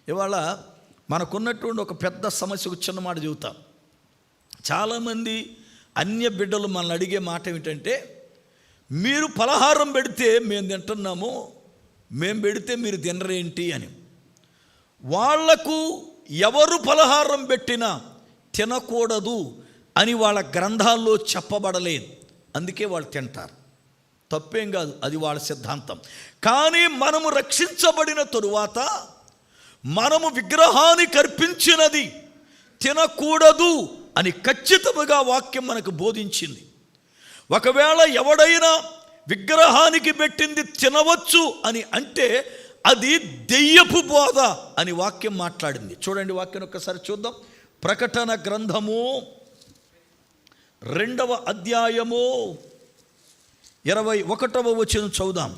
ఇవాళ మనకున్నటువంటి ఒక పెద్ద సమస్య, చిన్న మాట చెబుతాం. చాలామంది అన్య బిడ్డలు మనల్ని అడిగే మాట ఏమిటంటే, మీరు పలహారం పెడితే మేము తింటున్నాము, మేము పెడితే మీరు తినరేంటి అని. వాళ్లకు ఎవరు పలహారం పెట్టినా తినకూడదు అని వాళ్ళ గ్రంథాల్లో చెప్పబడలేదు, అందుకే వాళ్ళు తింటారు. తప్పేం కాదు, అది వాళ్ళ సిద్ధాంతం. కానీ మనము రక్షించబడిన తరువాత మనము విగ్రహానికి అర్పించినది తినకూడదు అని ఖచ్చితంగా వాక్యం మనకు బోధించింది. ఒకవేళ ఎవడైనా విగ్రహానికి పెట్టింది తినవచ్చు అని అంటే అది దెయ్యపు బోధ అని వాక్యం మాట్లాడింది. చూడండి, వాక్యం ఒక్కసారి చూద్దాం. ప్రకటన గ్రంథము 2వ అధ్యాయము 21వ వచనం చదువుదాం.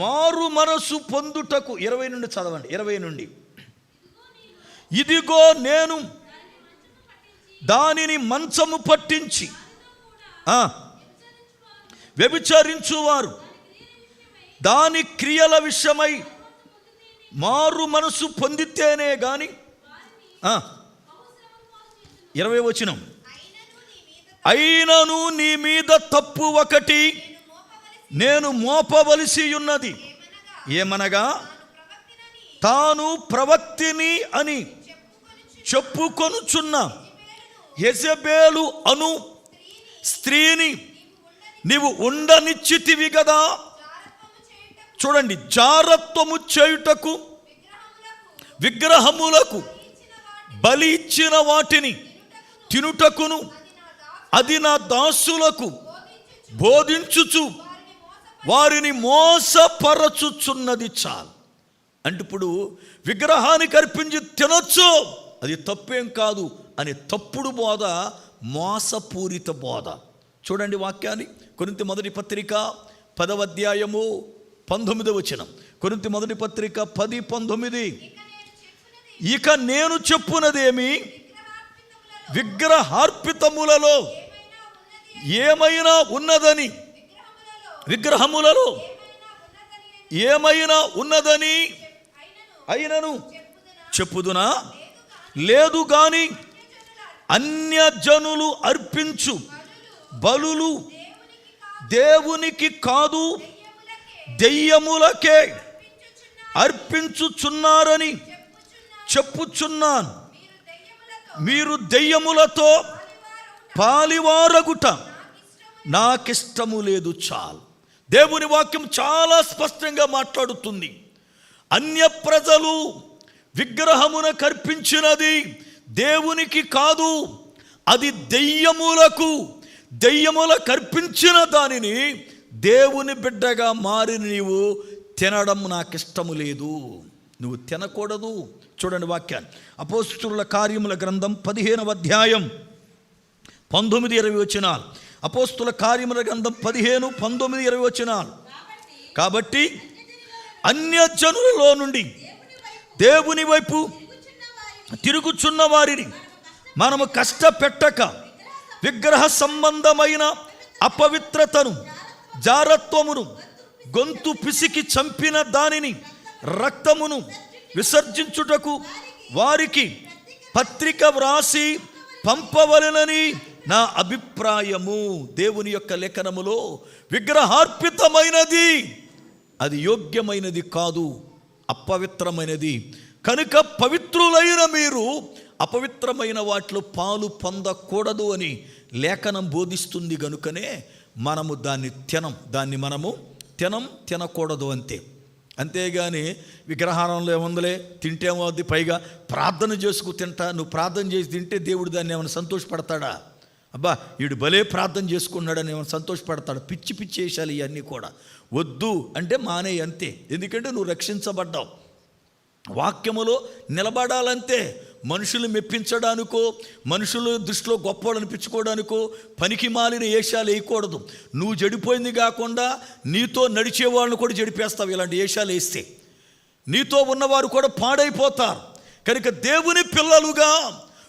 మారు మనసు పొందుటకు 20 నుండి చదవండి. 20 నుండి. ఇదిగో నేను దానిని మంచము పట్టించి వ్యభిచరించువారు దాని క్రియల విషయమై మారు మనసు పొందితేనే గాని 20వ వచనం, అయినను నీ మీద తప్పు ఒకటి నేను మోపవలసి ఉన్నది, ఏమనగా తాను ప్రవక్తిని అని చెప్పుకొనుచున్న యెజబెలు అను స్త్రీని నీవు ఉండనిచ్చితివి కదా. చూడండి, జారత్వము చేయుటకు విగ్రహములకు బలి ఇచ్చిన వాటిని తినుటకును అది నా దాసులకు బోధించుచు వారిని మోసపరచుచున్నది చాలు. అంటే ఇప్పుడు విగ్రహానికి అర్పించి తినొచ్చు, అది తప్పేం కాదు అని తప్పుడు బోధ, మోసపూరిత బోధ. చూడండి వాక్యాన్ని. కొరింథీ మొదటి పత్రిక 10వ అధ్యాయము 19వ వచనం. కొరింథీ మొదటి పత్రిక 10:19. ఇక నేను చెప్పునదేమి, విగ్రహార్పితములలో ఏమైనా ఉన్నదని, విగ్రహములలో ఏమైనా ఉన్నదని అయినను చెప్పుదునా? లేదు గాని అన్యజనులు అర్పించు బలులు దేవునికి కాదు దెయ్యములకే అర్పించుచున్నారని చెప్పుచున్నాను. మీరు దెయ్యములతో పాలివారగుట నాకిష్టము లేదు చాలు. దేవుని వాక్యం చాలా స్పష్టంగా మాట్లాడుతుంది. అన్య ప్రజలు విగ్రహమును కర్పించినది దేవునికి కాదు, అది దెయ్యములకు. దెయ్యముల కర్పించిన దానిని దేవుని బిడ్డగా మారి నీవు తినడం నాకిష్టము లేదు, నువ్వు తినకూడదు. చూడండి వాక్యాన్ని. అపోస్తలుల కార్యముల గ్రంథం 15వ అధ్యాయం 19-20 వచనాలు. అపోస్తలుల కార్యముల గ్రంథం 15-19-20 వచనాలు. కాబట్టి అన్యజనులలో నుండి దేవుని వైపు తిరుగుచున్న వారిని మనము కష్టపెట్టక విగ్రహ సంబంధమైన అపవిత్రతను, జారత్వమును, గొంతు పిసికి చంపిన దానిని, రక్తమును విసర్జించుటకు వారికి పత్రిక వ్రాసి పంపవలెనని నా అభిప్రాయము. దేవుని యొక్క లేఖనములో విగ్రహార్పితమైనది అది యోగ్యమైనది కాదు, అపవిత్రమైనది. కనుక పవిత్రులైన మీరు అపవిత్రమైన వాటిలో పాలు పొందకూడదు అని లేఖనం బోధిస్తుంది. కనుకనే మనము దాన్ని మనము తినకూడదు అంతే. అంతేగాని విగ్రహారంలో ఏముందలే, తింటేమో అది, పైగా ప్రార్థన చేసుకు తింటా. నువ్వు ప్రార్థన చేసి తింటే దేవుడు దాన్ని ఏమైనా సంతోషపడతాడా? అబ్బా వీడు భలే ప్రార్థన చేసుకున్నాడని ఏమైనా సంతోషపడతాడు? పిచ్చి పిచ్చి వేసాలి ఇవన్నీ కూడా. వద్దు అంటే మానే అంతే. ఎందుకంటే నువ్వు రక్షించబడ్డావు. వాక్యములో నిలబడాలంతే. మనుషులు మెప్పించడానికో, మనుషుల దృష్టిలో గొప్పవాళ్ళు అనిపించుకోవడానికో పనికి మాలిన ఏషాలు వేయకూడదు. నువ్వు చెడిపోయింది కాకుండా నీతో నడిచే వాళ్ళని కూడా చెడిపేస్తావు ఇలాంటి ఏషాలు వేస్తే. నీతో ఉన్నవారు కూడా పాడైపోతారు. కనుక దేవుని పిల్లలుగా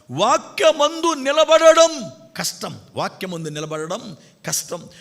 వాక్యమందు నిలబడడం కష్టం. వాక్యమందు నిలబడడం కష్టం.